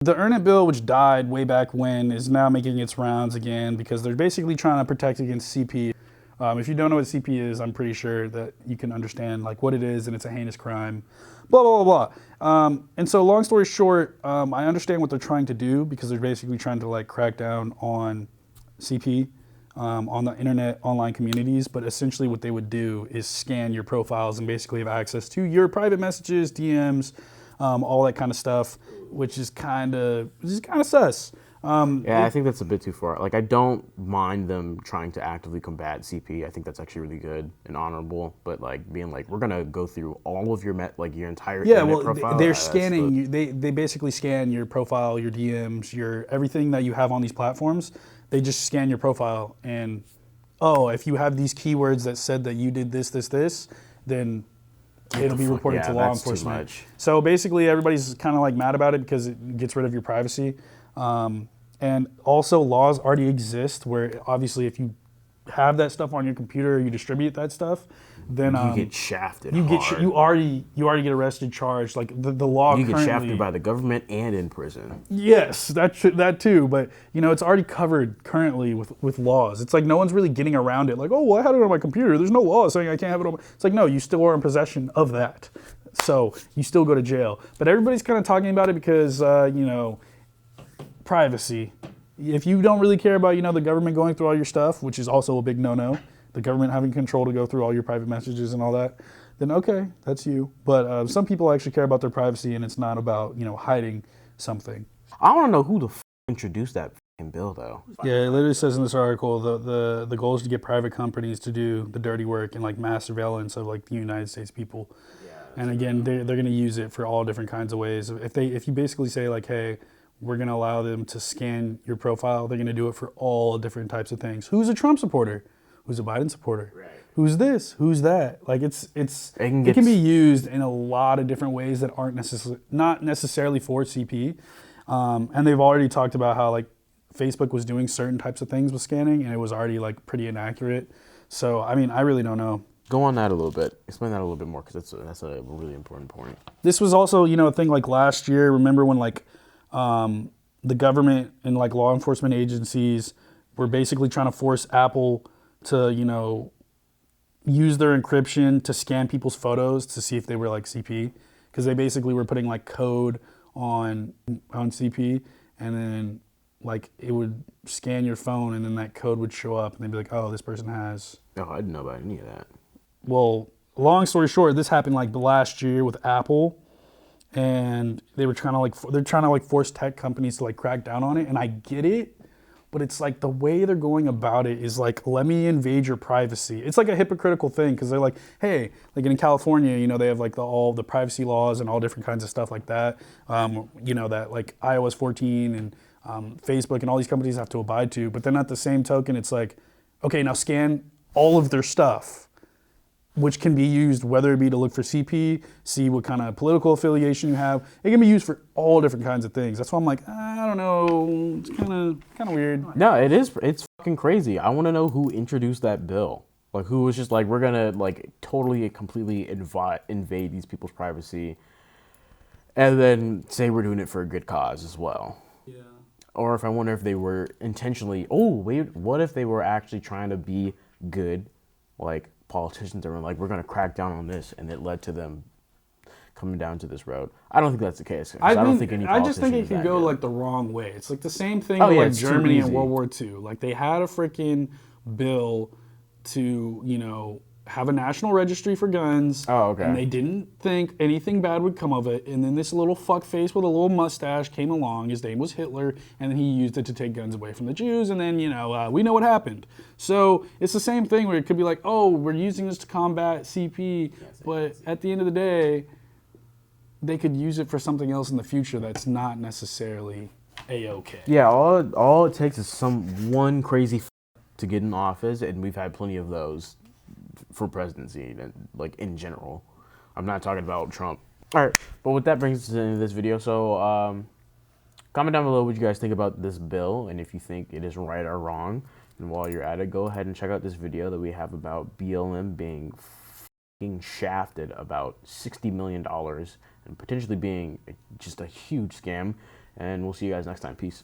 The Earn It bill, which died way back when, is now making its rounds again because they're basically trying to protect against CP. If you don't know what CP is, I'm pretty sure that you can understand like what it is, and it's a heinous crime. Blah blah blah blah. And so, long story short, I understand what they're trying to do because they're basically trying to like crack down on CP on the internet online communities. But essentially, what they would do is scan your profiles and basically have access to your private messages, DMs, all that kind of stuff, which is kind of sus. Yeah, I think that's a bit too far. Like, I don't mind them trying to actively combat CP. I think that's actually really good and honorable. But like being like, we're gonna go through all of your your entire internet profile. They're scanning you. They basically scan your profile, your DMs, your everything that you have on these platforms. They just scan your profile, and if you have these keywords that said that you did this, then it'll be reported to law enforcement. So basically, everybody's kind of like mad about it because it gets rid of your privacy. And also, laws already exist where obviously, if you have that stuff on your computer, or you distribute that stuff, then you get shafted. You already get arrested, charged. Like the law. You get shafted by the government and in prison. Yes, that too. But it's already covered currently with laws. It's like no one's really getting around it. Like, oh, well, I had it on my computer. There's no law saying I can't have it on. It's like, no, you still are in possession of that, so you still go to jail. But everybody's kind of talking about it because privacy. If you don't really care about the government going through all your stuff, which is also a big no-no, the government having control to go through all your private messages and all that, then okay, that's you. But some people actually care about their privacy, and it's not about hiding something. I want to know who the introduced that bill, though. Yeah, it literally says in this article the goal is to get private companies to do the dirty work and like mass surveillance of like the United States people. Yeah, and again, they're going to use it for all different kinds of ways. If you basically say like, hey, we're going to allow them to scan your profile, they're going to do it for all different types of things. Who's a Trump supporter? Who's a Biden supporter? Right. Who's this? Who's that? Like it can be used in a lot of different ways that aren't not necessarily for CP. And they've already talked about how like Facebook was doing certain types of things with scanning, and it was already like pretty inaccurate. So I mean, I really don't know. Go on that a little bit. Explain that a little bit more, because that's a really important point. This was also a thing like last year. Remember when like the government and like law enforcement agencies were basically trying to force Apple to, use their encryption to scan people's photos to see if they were like CP, because they basically were putting like code on CP, and then like it would scan your phone, and then that code would show up, and they'd be like, oh, this person has. Oh, I didn't know about any of that. Well, long story short, this happened like last year with Apple. And they're trying to force tech companies to like crack down on it, and I get it, but it's like the way they're going about it is like, let me invade your privacy. It's like a hypocritical thing because they're like, hey, like in California, they have like all the privacy laws and all different kinds of stuff like that. That like iOS 14 and Facebook and all these companies have to abide to. But then at the same token, it's like, okay, now scan all of their stuff, which can be used, whether it be to look for CP, see what kind of political affiliation you have. It can be used for all different kinds of things. That's why I'm like, I don't know. It's kind of weird. No, it is. It's fucking crazy. I want to know who introduced that bill. Like, who was just like, we're gonna like totally and completely invade these people's privacy, and then say we're doing it for a good cause as well. Yeah. Or if I wonder if they were intentionally. Oh wait, what if they were actually trying to be good, like politicians that were like, we're going to crack down on this, and it led to them coming down to this road. I don't think that's the case. I don't think any I just think it can go like the wrong way. It's like the same thing with like Germany in World War II. Like they had a freaking bill to, have a national registry for guns. Oh, okay. And they didn't think anything bad would come of it. And then this little fuckface with a little mustache came along. His name was Hitler, and then he used it to take guns away from the Jews. And then, we know what happened. So it's the same thing where it could be like, oh, we're using this to combat CP, but at the end of the day, they could use it for something else in the future that's not necessarily A-okay. Yeah, all it takes is one crazy to get in office, and we've had plenty of those for presidency, and like in general. I'm not talking about Trump. All right, but what that brings us to the end of this video. So comment down below what you guys think about this bill, and if you think it is right or wrong. And while you're at it, go ahead and check out this video that we have about BLM being fucking shafted about $60 million and potentially being just a huge scam. and we'll see you guys next time. Peace.